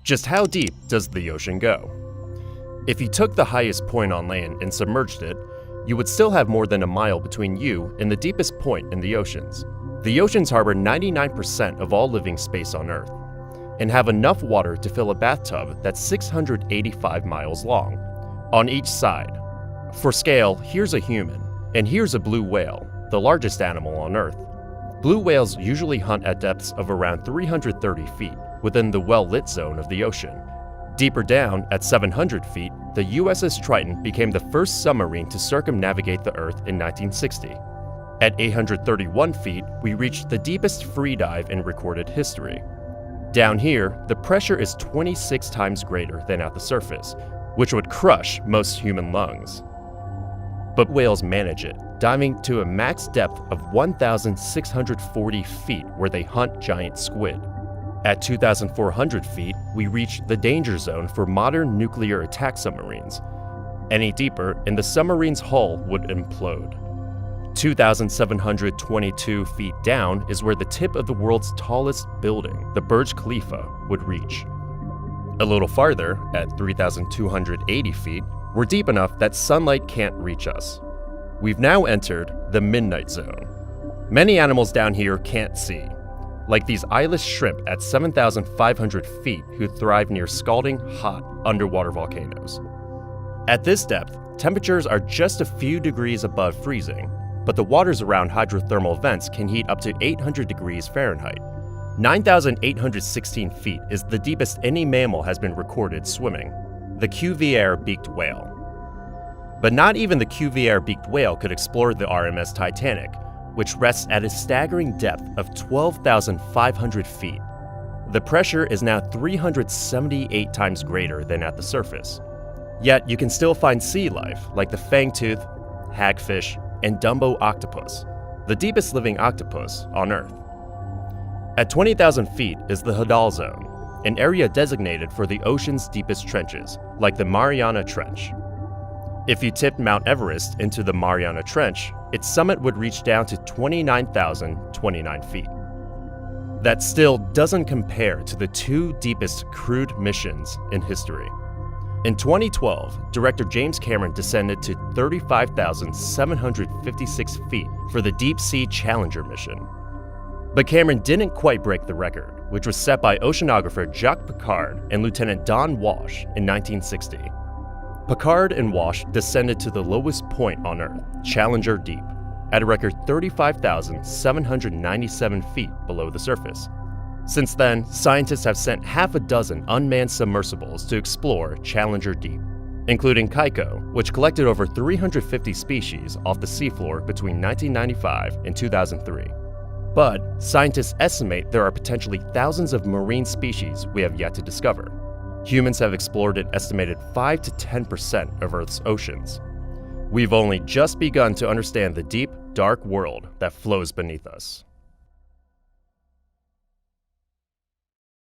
Just how deep does the ocean go? If you took the highest point on land and submerged it, you would still have more than a mile between you and the deepest point in the oceans. The oceans harbor 99% of all living space on Earth, and have enough water to fill a bathtub that's 685 miles long, on each side. For scale, here's a human, and here's a blue whale, the largest animal on Earth. Blue whales usually hunt at depths of around 330 feet, within the well-lit zone of the ocean. Deeper down, at 700 feet, the USS Triton became the first submarine to circumnavigate the Earth in 1960. At 831 feet, we reached the deepest free dive in recorded history. Down here, the pressure is 26 times greater than at the surface, which would crush most human lungs. But whales manage it, diving to a max depth of 1,640 feet where they hunt giant squid. At 2,400 feet, we reach the danger zone for modern nuclear attack submarines. Any deeper, and the submarine's hull would implode. 2,722 feet down is where the tip of the world's tallest building, the Burj Khalifa, would reach. A little farther, at 3,280 feet, we're deep enough that sunlight can't reach us. We've now entered the midnight zone. Many animals down here can't see, like these eyeless shrimp at 7,500 feet who thrive near scalding hot underwater volcanoes. At this depth, temperatures are just a few degrees above freezing, but the waters around hydrothermal vents can heat up to 800 degrees Fahrenheit. 9,816 feet is the deepest any mammal has been recorded swimming, the Cuvier-beaked whale. But not even the Cuvier-beaked whale could explore the RMS Titanic, which rests at a staggering depth of 12,500 feet. The pressure is now 378 times greater than at the surface. Yet you can still find sea life like the fangtooth, hagfish, and Dumbo octopus, the deepest living octopus on Earth. At 20,000 feet is the Hadal Zone, an area designated for the ocean's deepest trenches, like the Mariana Trench. If you tipped Mount Everest into the Mariana Trench, its summit would reach down to 29,029 feet. That still doesn't compare to the two deepest crewed missions in history. In 2012, director James Cameron descended to 35,756 feet for the Deep Sea Challenger mission. But Cameron didn't quite break the record, which was set by oceanographer Jacques Piccard and Lieutenant Don Walsh in 1960. Piccard and Walsh descended to the lowest point on Earth, Challenger Deep, at a record 35,797 feet below the surface. Since then, scientists have sent half a dozen unmanned submersibles to explore Challenger Deep, including Kaiko, which collected over 350 species off the seafloor between 1995 and 2003. But scientists estimate there are potentially thousands of marine species we have yet to discover. Humans have explored an estimated 5 to 10% of Earth's oceans. We've only just begun to understand the deep, dark world that flows beneath us.